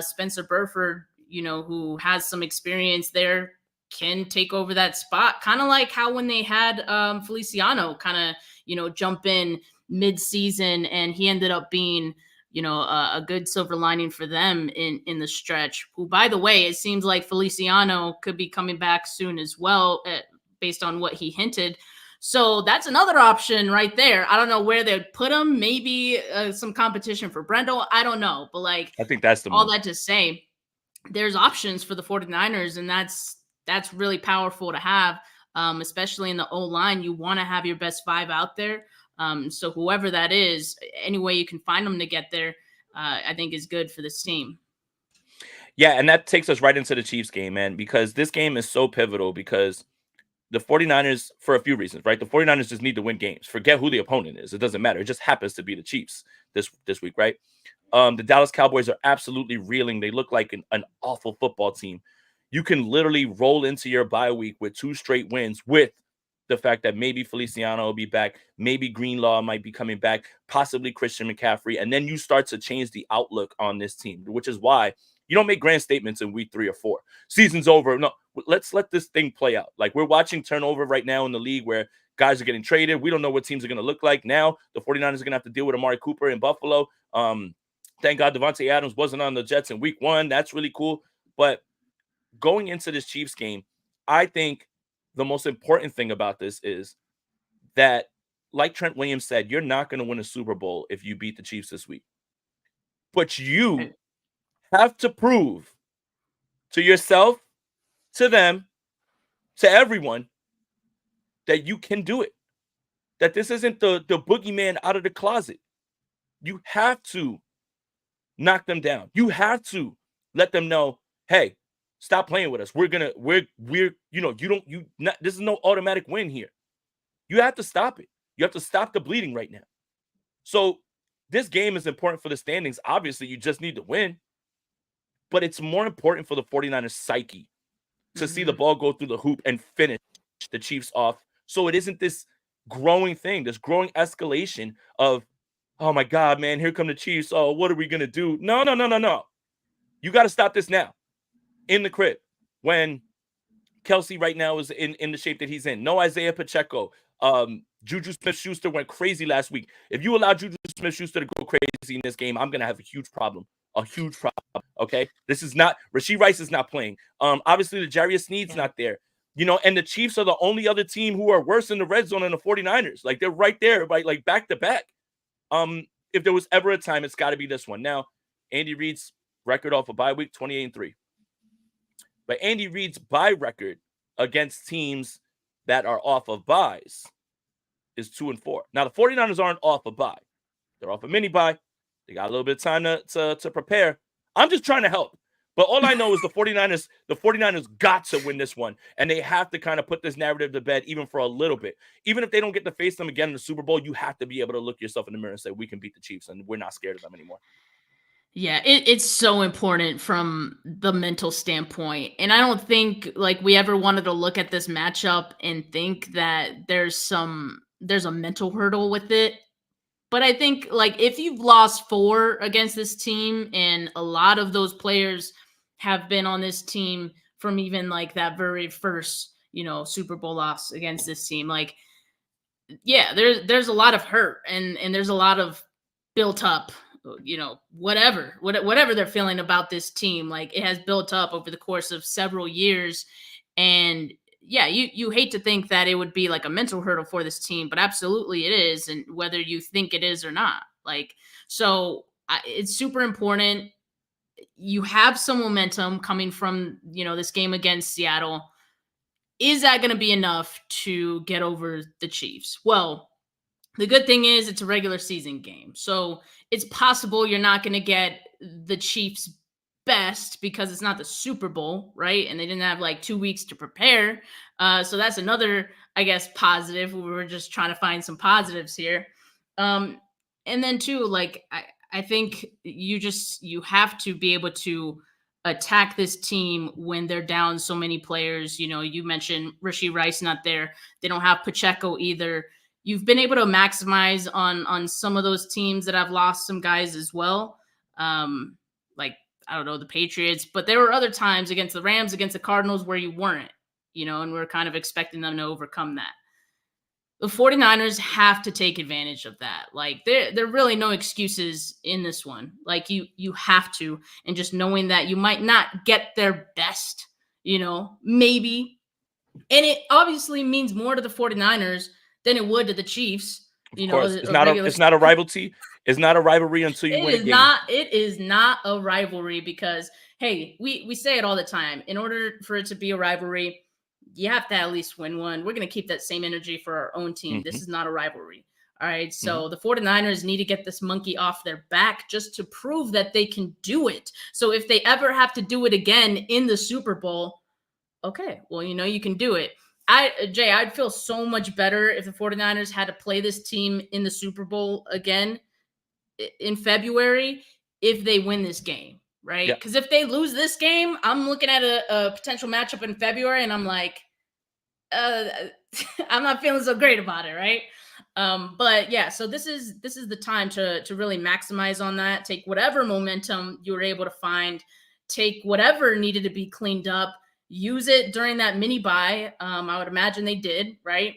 Spencer Burford, who has some experience there, can take over that spot. Kind of like how when they had Feliciano kind of, jump in mid-season, and he ended up being, a good silver lining for them in the stretch. Who, by the way, it seems like Feliciano could be coming back soon as well, based on what he hinted. So that's another option right there. I don't know where they'd put him. Maybe some competition for Brendel. I don't know. But I think that's the all move. that to say, there's options for the 49ers, and that's really powerful to have, especially in the O-line. You want to have your best five out there. So whoever that is, any way you can find them to get there, I think is good for this team. Yeah, and that takes us right into the Chiefs game, man, because this game is so pivotal because the 49ers, for a few reasons, right? The 49ers just need to win games. Forget who the opponent is. It doesn't matter. It just happens to be the Chiefs this week, right? The Dallas Cowboys are absolutely reeling. They look like an awful football team. You can literally roll into your bye week with 2 straight wins with the fact that maybe Feliciano will be back, maybe Greenlaw might be coming back, possibly Christian McCaffrey, and then you start to change the outlook on this team, which is why you don't make grand statements in week 3 or 4. Season's over. No, let's let this thing play out. Like, we're watching turnover right now in the league where guys are getting traded. We don't know what teams are going to look like. Now the 49ers are going to have to deal with Amari Cooper in Buffalo. Thank God Davante Adams wasn't on the Jets in week 1. That's really cool. But going into this Chiefs game, I think the most important thing about this is that, like Trent Williams said, you're not going to win a Super Bowl if you beat the Chiefs this week. But you have to prove to yourself, to them, to everyone, that you can do it. That this isn't the boogeyman out of the closet. You have to knock them down. You have to let them know, hey, stop playing with us. This is no automatic win here. You have to stop it. You have to stop the bleeding right now. So this game is important for the standings. Obviously, you just need to win. But it's more important for the 49ers psyche to see the ball go through the hoop and finish the Chiefs off. So it isn't this growing thing, this growing escalation of, oh my God, man, here come the Chiefs. Oh, what are we going to do? No. You got to stop this now. In the crib, when Kelsey right now is in the shape that he's in. No Isaiah Pacheco. Juju Smith-Schuster went crazy last week. If you allow Juju Smith-Schuster to go crazy in this game, I'm going to have a huge problem. Okay? This is not – Rashee Rice is not playing. Obviously, the Jarius Sneed's not there. And the Chiefs are the only other team who are worse in the red zone than the 49ers. Like, they're right there, right, like back to back. if there was ever a time, it's got to be this one. Now, Andy Reid's record off a bye week, 28-3. But Andy Reid's bye record against teams that are off of buys is 2-4. Now, the 49ers aren't off a bye. They're off a mini bye. They got a little bit of time to prepare. I'm just trying to help. But all I know is the 49ers got to win this one. And they have to kind of put this narrative to bed even for a little bit. Even if they don't get to face them again in the Super Bowl, you have to be able to look yourself in the mirror and say, we can beat the Chiefs and we're not scared of them anymore. Yeah, it's so important from the mental standpoint. And I don't think like we ever wanted to look at this matchup and think that there's a mental hurdle with it. But I think like if you've lost 4 against this team, and a lot of those players have been on this team from even like that very first, Super Bowl loss against this team, like, yeah, there's a lot of hurt and there's a lot of built up, whatever they're feeling about this team. Like it has built up over the course of several years. And yeah, you hate to think that it would be like a mental hurdle for this team, but absolutely it is. And whether you think it is or not, like, so it's super important. You have some momentum coming from, this game against Seattle. Is that going to be enough to get over the Chiefs? Well, the good thing is it's a regular season game. So it's possible you're not going to get the Chiefs' best because it's not the Super Bowl, right? And they didn't have like 2 weeks to prepare. So that's another, I guess, positive. We were just trying to find some positives here. And then too, like, I think you have to be able to attack this team when they're down so many players. You mentioned Rashee Rice not there. They don't have Pacheco either. You've been able to maximize on some of those teams that have lost some guys as well. Like, I don't know, the Patriots, but there were other times against the Rams, against the Cardinals where you weren't, and we're kind of expecting them to overcome that. The 49ers have to take advantage of that. Like there are really no excuses in this one. Like you have to, and just knowing that you might not get their best, maybe. And it obviously means more to the 49ers than it would to the Chiefs. Of course. It's not a rivalry. It's not a rivalry until you win a game. It is not a rivalry because, hey, we say it all the time. In order for it to be a rivalry, you have to at least win one. We're going to keep that same energy for our own team. Mm-hmm. This is not a rivalry. All right. So the 49ers need to get this monkey off their back just to prove that they can do it. So if they ever have to do it again in the Super Bowl, okay, well, you can do it. I'd feel so much better if the 49ers had to play this team in the Super Bowl again in February if they win this game, right? Because if they lose this game, I'm looking at a potential matchup in February, and I'm like, I'm not feeling so great about it, right? But yeah, so this is the time to really maximize on that. Take whatever momentum you were able to find, take whatever needed to be cleaned up, use it during that mini bye. I would imagine they did, right?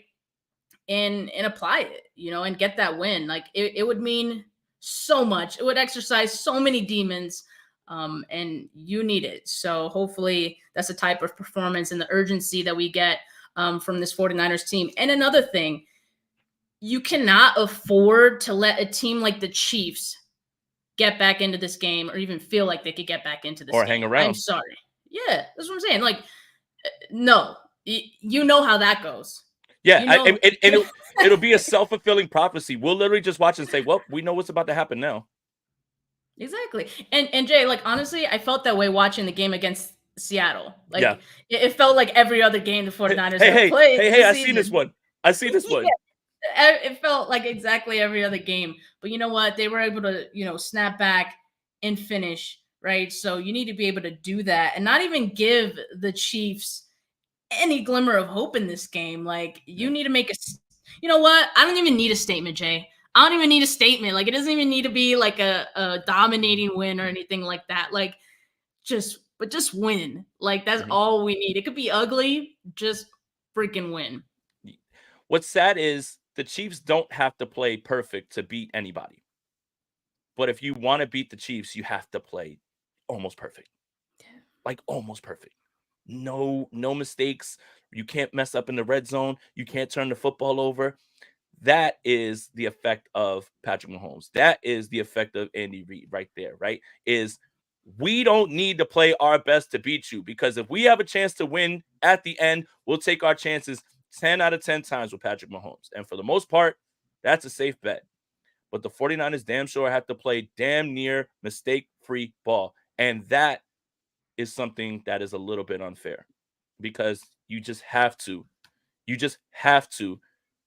And apply it, and get that win. Like it would mean so much. It would exercise so many demons, and you need it. So hopefully that's the type of performance and the urgency that we get from this 49ers team. And another thing, you cannot afford to let a team like the Chiefs get back into this game or even feel like they could get back into this or game. Hang around. I'm sorry. Yeah, that's what I'm saying. Like, no, you know how that goes. Yeah, it'll be a self-fulfilling prophecy. We'll literally just watch and say, well, we know what's about to happen now. Exactly. And Jay, like, honestly, I felt that way watching the game against Seattle. Like, it felt like every other game the 49ers have played. Hey, I seen this one. It felt like exactly every other game. But you know what? They were able to, snap back and finish, right? So you need to be able to do that and not even give the Chiefs any glimmer of hope in this game. Like, you need to make you know what? I don't even need a statement, Jay. I don't even need a statement. Like, it doesn't even need to be like a dominating win or anything like that. Like, just win. Like, that's all we need. It could be ugly. Just freaking win. What's sad is the Chiefs don't have to play perfect to beat anybody. But if you want to beat the Chiefs, you have to play almost perfect. Like, almost perfect. No mistakes. You can't mess up in the red zone. You can't turn the football over. That is the effect of Patrick Mahomes. That is the effect of Andy Reid right there, right? Is we don't need to play our best to beat you, because if we have a chance to win at the end, we'll take our chances 10 out of 10 times with Patrick Mahomes. And for the most part, that's a safe bet. But the 49ers damn sure have to play damn near mistake-free ball. And that is something that is a little bit unfair, because you just have to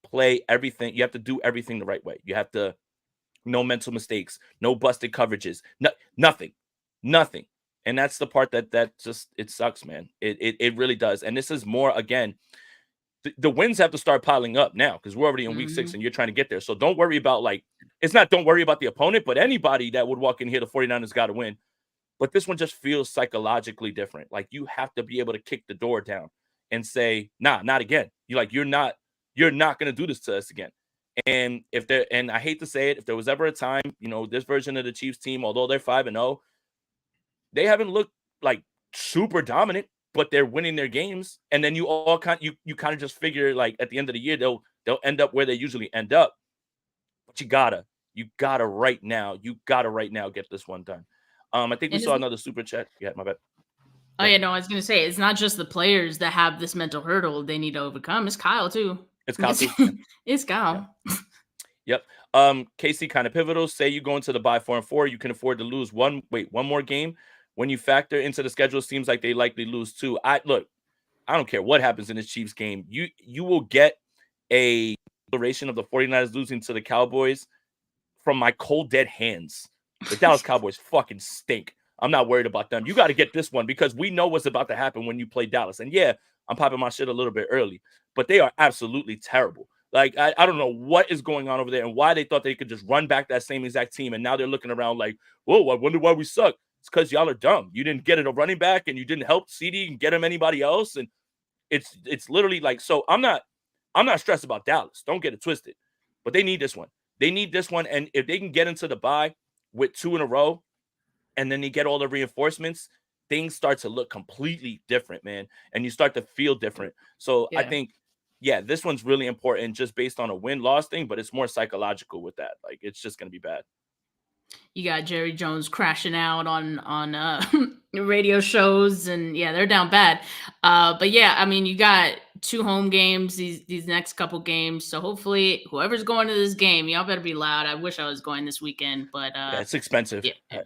play everything. You have to do everything the right way. You have to, no mental mistakes, no busted coverages, nothing. And that's the part that just, it sucks, man. It really does. And this is more, again, the wins have to start piling up now, because we're already in week 6 and you're trying to get there. So don't worry about, like, it's not don't worry about the opponent, but anybody that would walk in here, the 49ers got to win. But this one just feels psychologically different. Like, you have to be able to kick the door down and say, nah, not again. You're not going to do this to us again. And and I hate to say it, if there was ever a time, this version of the Chiefs team, although they're 5-0, they haven't looked like super dominant, but they're winning their games. And then you all kind of just figure, like, at the end of the year, they'll end up where they usually end up. But you gotta right now get this one done. I think we saw another super chat. Yeah, my bad. Oh, yeah, no, I was going to say, it's not just the players that have this mental hurdle they need to overcome. It's Kyle, too. It's Kyle, too. It's Kyle. Yeah. Yep. KC, kind of pivotal. Say you go into the bye 4-4, you can afford to lose one more game. When you factor into the schedule, it seems like they likely lose 2. I don't care what happens in this Chiefs game. You will get a declaration of the 49ers losing to the Cowboys from my cold, dead hands. The Dallas Cowboys fucking stink. I'm not worried about them. You got to get this one, because we know what's about to happen when you play Dallas. And yeah, I'm popping my shit a little bit early, but they are absolutely terrible. Like, I don't know what is going on over there and why they thought they could just run back that same exact team. And now they're looking around like, whoa, I wonder why we suck. It's because y'all are dumb. You didn't get it a running back, and you didn't help CD and get him anybody else. And it's literally like, so I'm not stressed about Dallas. Don't get it twisted. But they need this one. And if they can get into the bye with 2 in a row, and then you get all the reinforcements, things start to look completely different, man. And you start to feel different. So yeah. I think, this one's really important, just based on a win-loss thing, but it's more psychological with that. Like, it's just going to be bad. You got Jerry Jones crashing out on radio shows, and they're down bad. But yeah, I mean, you got 2 home games these next couple games. So hopefully, whoever's going to this game, y'all better be loud. I wish I was going this weekend, but it's expensive. Yeah.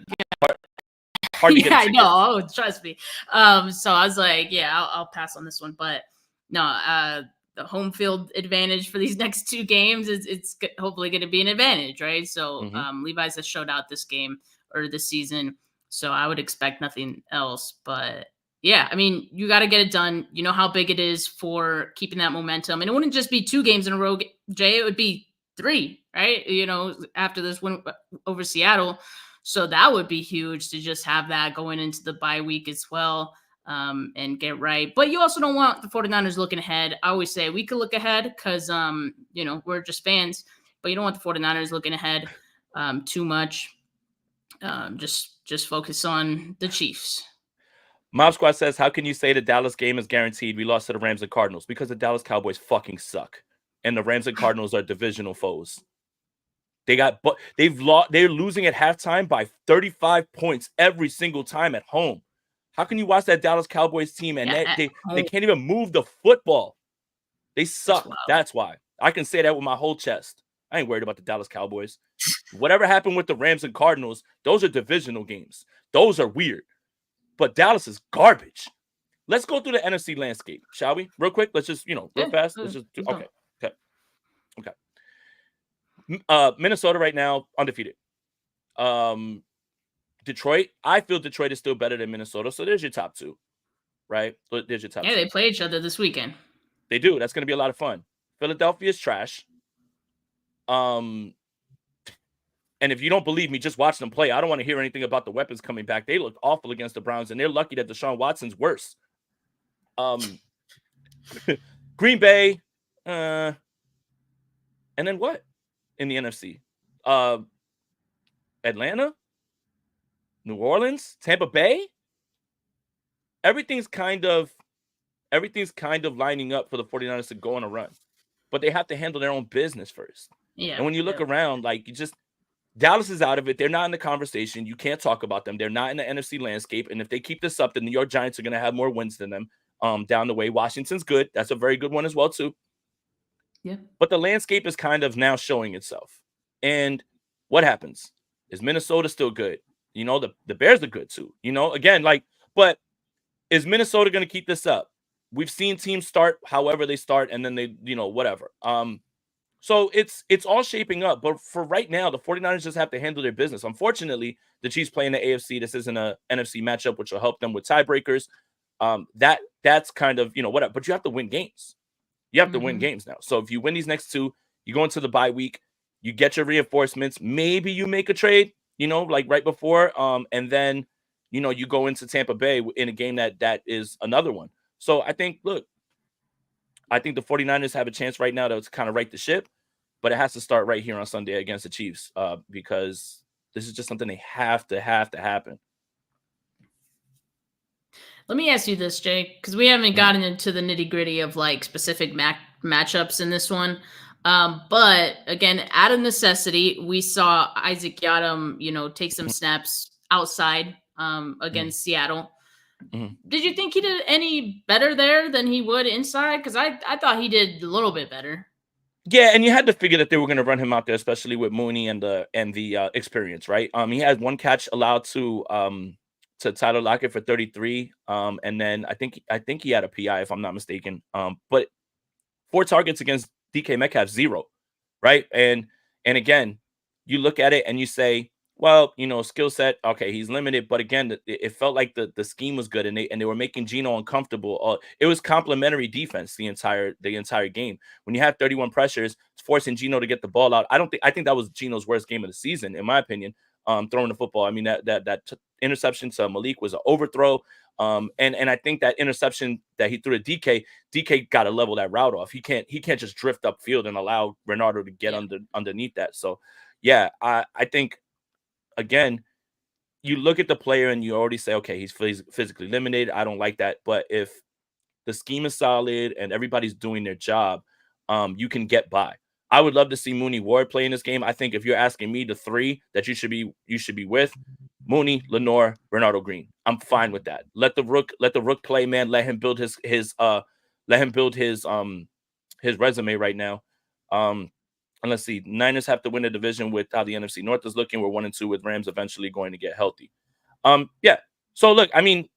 Hard to get I know. Oh, trust me. So I was like, I'll pass on this one. But no, the home field advantage for these next 2 games it's hopefully going to be an advantage, right? So Levi's has showed out this game or this season, so I would expect nothing else. But yeah, I mean, you got to get it done. You know how big it is for keeping that momentum, and it wouldn't just be 2 games in a row, Jay. It would be 3, right? After this win over Seattle. So that would be huge to just have that going into the bye week as well, and get right. But you also don't want the 49ers looking ahead. I always say we could look ahead because, we're just fans, but you don't want the 49ers looking ahead too much. Just focus on the Chiefs. Mob Squad says, how can you say the Dallas game is guaranteed? We lost to the Rams and Cardinals because the Dallas Cowboys fucking suck. And the Rams and Cardinals are divisional foes. They're losing at halftime by 35 points every single time at home. How can you watch that Dallas Cowboys team and they can't even move the football? They suck. That's why. I can say that with my whole chest. I ain't worried about the Dallas Cowboys. Whatever happened with the Rams and Cardinals, those are divisional games. Those are weird. But Dallas is garbage. Let's go through the NFC landscape, shall we? Real quick. Let's just, real fast. Let's just do, okay. Minnesota right now, undefeated. Detroit, I feel Detroit is still better than Minnesota. So there's your top 2, right? There's your top 2. They play each other this weekend. They do. That's going to be a lot of fun. Philadelphia is trash. And if you don't believe me, just watch them play. I don't want to hear anything about the weapons coming back. They looked awful against the Browns, and they're lucky that Deshaun Watson's worse. Green Bay, and then what? In the NFC, Atlanta, New Orleans, Tampa Bay. Everything's kind of lining up for the 49ers to go on a run. but they have to handle their own business first. Yeah. And when you look around, like Dallas is out of it. They're not in the conversation. You can't talk about them. They're not in the NFC landscape. And if they keep this up, the New York Giants are going to have more wins than them down the way. Washington's good. That's a very good one as well, too. Yeah. But the landscape is kind of now showing itself. And what happens? Is Minnesota still good? The Bears are good, too. Again, but is Minnesota going to keep this up? We've seen teams start however they start, and then they, whatever. So it's all shaping up. But for right now, the 49ers just have to handle their business. Unfortunately, the Chiefs play in the AFC. This isn't a NFC matchup, which will help them with tiebreakers. That's kind of, whatever. But you have to win games. You have to win games now. So if you win these next two, you go into the bye week, you get your reinforcements. Maybe you make a trade, like right before. And then, you go into Tampa Bay in a game that is another one. So I think the 49ers have a chance right now to kind of right the ship, but it has to start right here on Sunday against the Chiefs because this is just something they have to happen. Let me ask you this, Jay, because we haven't gotten into the nitty-gritty of like specific matchups in this one. But again, out of necessity, we saw Isaac Yiadom, take some snaps outside against Seattle. Did you think he did any better there than he would inside? Because I thought he did a little bit better. Yeah, and you had to figure that they were going to run him out there, especially with Mooney and the experience, right? He had one catch allowed to Tyler Lockett for 33, and then I think he had a PI if I'm not mistaken. But 4 targets against DK Metcalf, 0, right? And again, you look at it and you say, well, skill set, okay, he's limited, but again, it felt like the scheme was good, and they were making Geno uncomfortable. It was complimentary defense the entire game. When you have 31 pressures, it's forcing Geno to get the ball out. I think that was Geno's worst game of the season, in my opinion. Throwing the football. I mean, that interception to Malik was an overthrow. And I think that interception that he threw to DK got to level that route off. He can't just drift upfield and allow Renardo to get underneath that. So yeah, I think, again, you look at the player and you already say, okay, he's physically limited. I don't like that. But if the scheme is solid and everybody's doing their job, you can get by. I would love to see Mooney Ward play in this game. I think if you're asking me the 3 that you should be with, Mooney, Lenore, Renardo Green. I'm fine with that. Let the rook play, man. Let him build his resume right now. And let's see, Niners have to win the division with how the NFC North is looking. We're 1-2 with Rams eventually going to get healthy. Yeah. So look, I mean,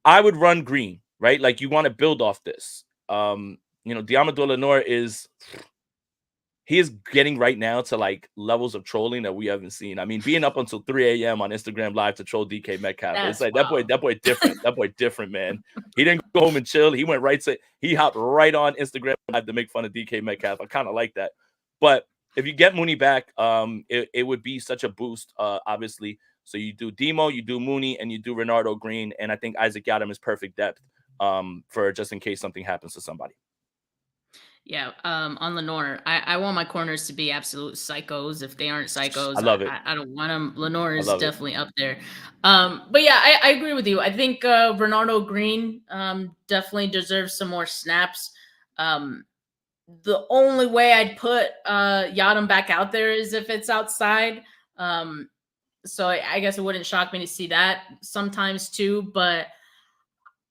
I would run Green, right? Like, you want to build off this. Diamador Lenore he is getting right now to like levels of trolling that we haven't seen. I mean, being up until 3 a.m. on Instagram Live to troll DK Metcalf. It's like that boy different. That boy different, man. He didn't go home and chill. He hopped right on Instagram Live to make fun of DK Metcalf. I kind of like that. But if you get Mooney back, it would be such a boost, obviously. So you do Demo, you do Mooney, and you do Renardo Green. And I think Isaac Yiadom is perfect depth for just in case something happens to somebody. Yeah, on Lenore, I want my corners to be absolute psychos. If they aren't psychos, I love it. I don't want them. Lenore is definitely up there. But yeah, I agree with you. I think Renardo Green definitely deserves some more snaps. The only way I'd put Yiadom back out there is if it's outside. So I guess it wouldn't shock me to see that sometimes too, but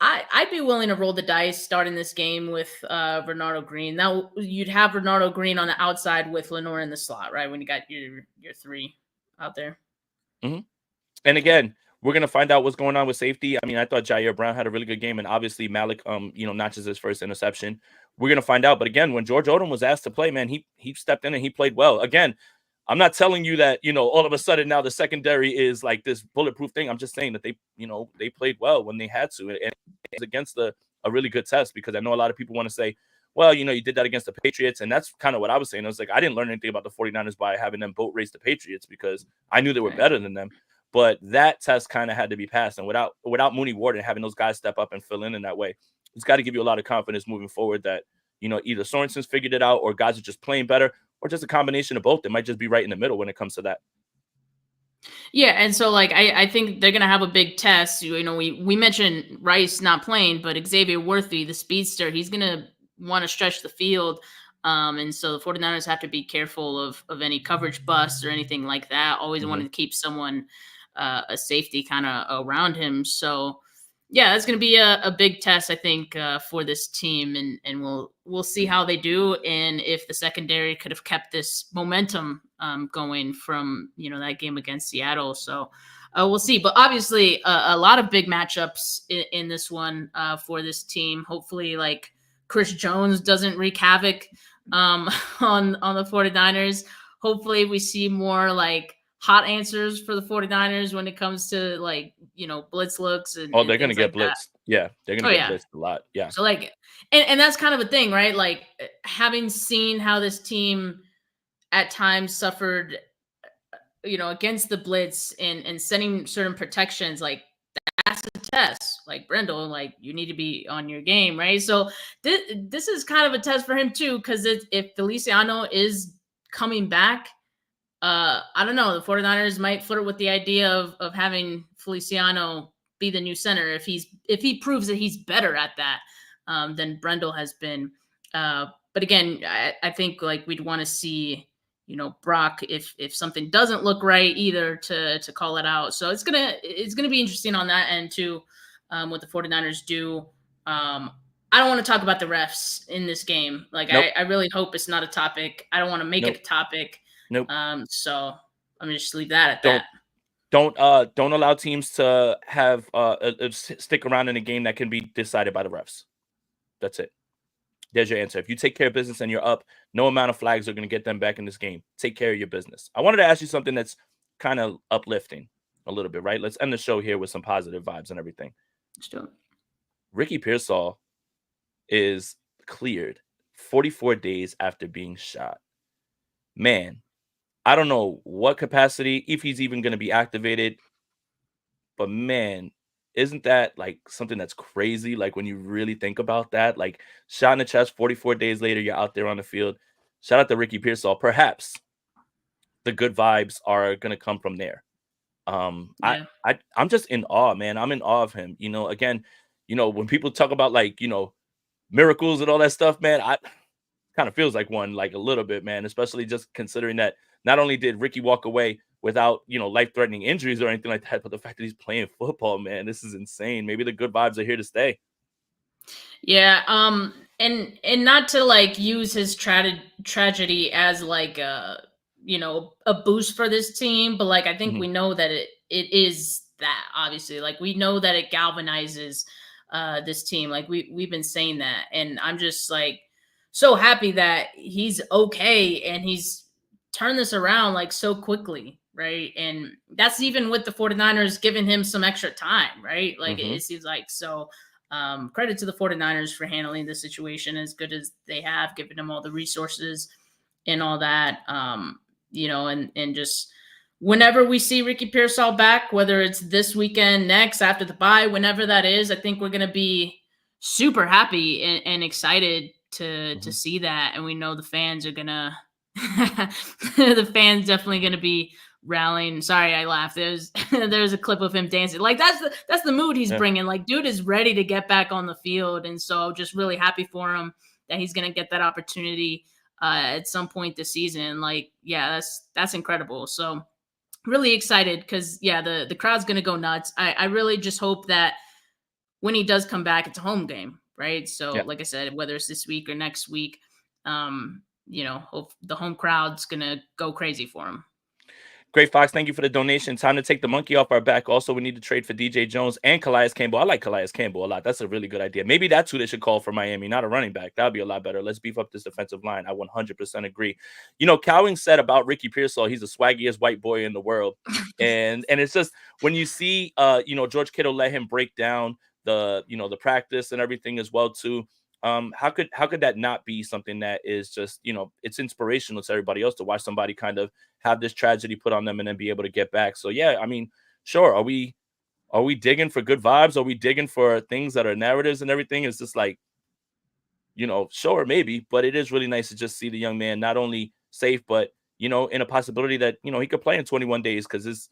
I'd be willing to roll the dice starting this game with Renardo Green. Now you'd have Renardo Green on the outside with Lenore in the slot, right? When you got your 3 out there. Mm-hmm. And again, we're gonna find out what's going on with safety. I mean, I thought Jair Brown had a really good game, and obviously Malik, notches his first interception. We're gonna find out. But again, when George Odom was asked to play, man, he stepped in and he played well. Again, I'm not telling you that, all of a sudden now the secondary is like this bulletproof thing. I'm just saying that they played well when they had to. And it's against a really good test, because I know a lot of people want to say, well, you did that against the Patriots. And that's kind of what I was saying. I was like, I didn't learn anything about the 49ers by having them boat race the Patriots, because I knew they were better than them. But that test kind of had to be passed. And without Mooney Ward and having those guys step up and fill in that way, it's got to give you a lot of confidence moving forward that, either Sorensen's figured it out, or guys are just playing better, or just a combination of both. They might just be right in the middle when it comes to that. Yeah, and so like I think they're gonna have a big test. We mentioned Rice not playing, but Xavier Worthy, the speedster, he's gonna want to stretch the field. And so the 49ers have to be careful of any coverage busts or anything like that. Always wanted to keep someone, a safety kind of around him. So yeah, that's going to be a big test, I think, for this team, and we'll see how they do, and if the secondary could have kept this momentum going from that game against Seattle. So we'll see. But obviously, a lot of big matchups in this one for this team. Hopefully, like Chris Jones doesn't wreak havoc on the 49ers. Hopefully, we see more like hot answers for the 49ers when it comes to blitz looks and they're going to things get like that. blitzed. Yeah, they're going to get blitzed a lot. Yeah. So and that's kind of a thing, right? Like having seen how this team at times suffered, against the blitz and setting certain protections, like that's a test. Like Brendel, like you need to be on your game, right? So this is kind of a test for him too, because if Feliciano is coming back, I don't know. The 49ers might flirt with the idea of having Feliciano be the new center if he proves that he's better at that than Brendel has been. But again, I think like we'd want to see, Brock if something doesn't look right either to call it out. So it's gonna be interesting on that end too, what the 49ers do. I don't want to talk about the refs in this game. Like Nope. I really hope it's not a topic. I don't want to make it a topic. Nope. So I'm gonna just leave that at that. Don't allow teams to have stick around in a game that can be decided by the refs. That's it. There's your answer. If you take care of business and you're up, no amount of flags are going to get them back in this game. Take care of your business. I wanted to ask you something that's kind of uplifting a little bit, right? Let's end the show here with some positive vibes and everything. Let's do it. Ricky Pearsall is cleared 44 days after being shot. Man, I don't know what capacity, if he's even going to be activated, but man, isn't that like something that's crazy? Like when you really think about that, like shot in the chest, 44 days later, you're out there on the field. Shout out to Ricky Pearsall. Perhaps the good vibes are going to come from there. I'm just in awe, man. I'm in awe of him. Again, when people talk about like, miracles and all that stuff, man, I kind of feels like one, like a little bit, man, especially just considering that not only did Ricky walk away without, life-threatening injuries or anything like that, but the fact that he's playing football, man, this is insane. Maybe the good vibes are here to stay. Yeah. And not to like use his tragedy as like a boost for this team, but like I think we know that it is that, obviously. Like we know that it galvanizes this team. Like we've been saying that, and I'm just like so happy that he's okay and he's turned this around like so quickly, right? And that's even with the 49ers giving him some extra time, right? Like it seems like. So credit to the 49ers for handling the situation as good as they have, given him all the resources and all that. And just whenever we see Ricky Pearsall back, whether it's this weekend, next, after the bye, whenever that is, I think we're going to be super happy and excited to see that. And we know the fans are going to, the fans definitely going to be rallying. Sorry, I laughed. There's a clip of him dancing. Like that's the mood he's bringing. Like dude is ready to get back on the field. And so just really happy for him that he's going to get that opportunity at some point this season. Like, yeah, that's incredible. So really excited because the crowd's going to go nuts. I really just hope that when he does come back, it's a home game, right? So like I said, whether it's this week or next week, hope the home crowd's going to go crazy for him. Great Fox, thank you for the donation. Time to take the monkey off our back. Also, we need to trade for DJ Jones and Calais Campbell. I like Calais Campbell a lot. That's a really good idea. Maybe that's who they should call for Miami, not a running back. That would be a lot better. Let's beef up this defensive line. I 100% agree. Cowing said about Ricky Pearsall, he's the swaggiest white boy in the world. And it's just when you see, George Kittle let him break down the practice and everything as well too. How could that not be something that is just, it's inspirational to everybody else to watch somebody kind of have this tragedy put on them and then be able to get back. So yeah, I mean, sure. Are we digging for good vibes? Are we digging for things that are narratives and everything? It's just like, sure, maybe, but it is really nice to just see the young man not only safe, but, in a possibility that, he could play in 21 days because his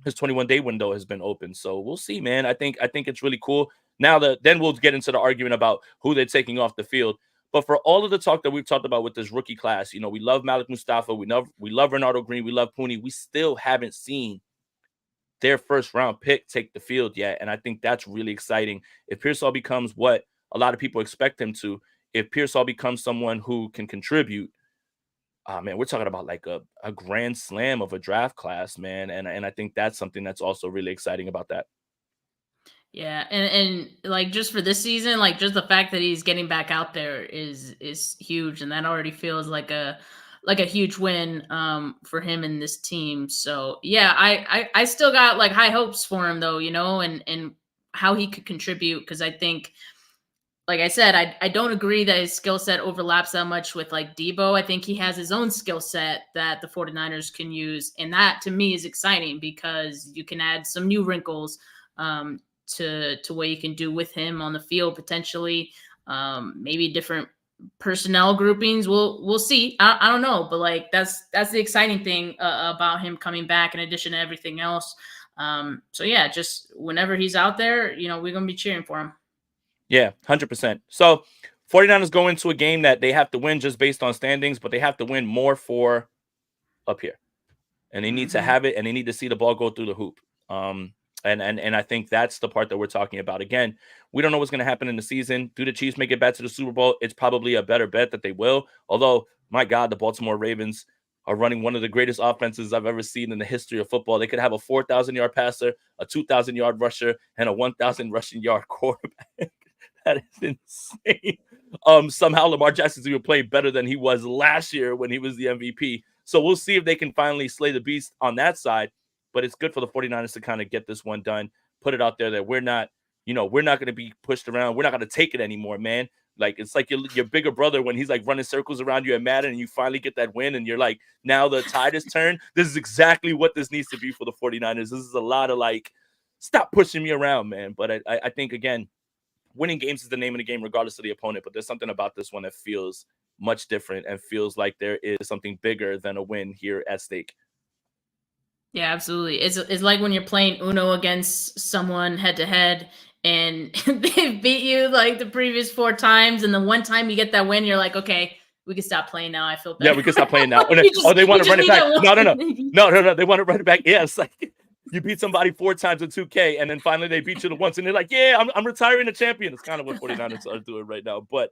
21-day window has been open. So we'll see, man. I think it's really cool. Now then we'll get into the argument about who they're taking off the field. But for all of the talk that we've talked about with this rookie class, you know, we love Malik Mustafa, we love Ronaldo Green, we love Pooney. We still haven't seen their first round pick take the field yet. And I think that's really exciting. If Pearsall becomes what a lot of people expect him to, if Pearsall becomes someone who can contribute, man, we're talking about like a grand slam of a draft class, man. And I think that's something that's also really exciting about that. Yeah, and like just for this season, like just the fact that he's getting back out there is huge, and that already feels like a huge win for him and this team. So yeah, I still got like high hopes for him though, you know, and how he could contribute, because I think, like I said, I don't agree that his skill set overlaps that much with like Debo. I think he has his own skill set that the 49ers can use. And that to me is exciting because you can add some new wrinkles to what you can do with him on the field potentially. Maybe different personnel groupings. We'll see. I don't know, but like that's the exciting thing about him coming back in addition to everything else. So yeah, just whenever he's out there, you know, we're gonna be cheering for him. Yeah, 100%. So 49ers go into a game that they have to win just based on standings, but they have to win more for up here. And they need to have it, and they need to see the ball go through the hoop. And I think that's the part that we're talking about. Again, we don't know what's going to happen in the season. Do the Chiefs make it back to the Super Bowl? It's probably a better bet that they will. Although, my God, the Baltimore Ravens are running one of the greatest offenses I've ever seen in the history of football. They could have a 4,000-yard passer, a 2,000-yard rusher, and a 1,000 rushing yard quarterback. That is insane. Somehow Lamar Jackson's even played better than he was last year when he was the MVP. So we'll see if they can finally slay the beast on that side. But it's good for the 49ers to kind of get this one done, put it out there that we're not going to be pushed around. We're not going to take it anymore, man. Like, it's like your bigger brother when he's like running circles around you at Madden and you finally get that win and you're like, now the tide is turned. This is exactly what this needs to be for the 49ers. This is a lot of like, stop pushing me around, man. But I think, again, winning games is the name of the game regardless of the opponent. But there's something about this one that feels much different and feels like there is something bigger than a win here at stake. Yeah, absolutely. It's like when you're playing Uno against someone head to head and they beat you like the previous 4 times, and the one time you get that win, you're like, okay, we can stop playing now. I feel better. Yeah, we can stop playing now. They want to run it back. No. They want to run it back. Yeah, it's like you beat somebody 4 times in 2K, and then finally they beat you the once, and they're like, yeah, I'm retiring a champion. It's kind of what 49ers are doing right now. But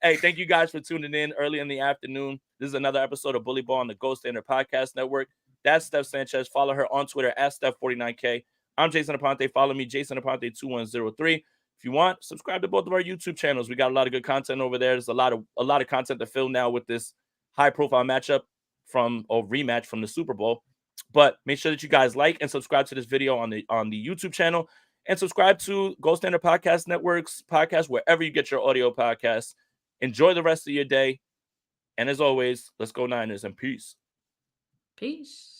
hey, thank you guys for tuning in early in the afternoon. This is another episode of Bully Ball on the Gold Standard Podcast Network. That's Steph Sanchez. Follow her on Twitter at Steph49K. I'm Jason Aponte. Follow me, Jason Aponte2103. If you want, subscribe to both of our YouTube channels. We got a lot of good content over there. There's a lot of content to fill now with this high-profile matchup rematch from the Super Bowl. But make sure that you guys like and subscribe to this video on the YouTube channel, and subscribe to Gold Standard Podcast Network's podcast wherever you get your audio podcasts. Enjoy the rest of your day. And as always, let's go Niners, and peace. Peace.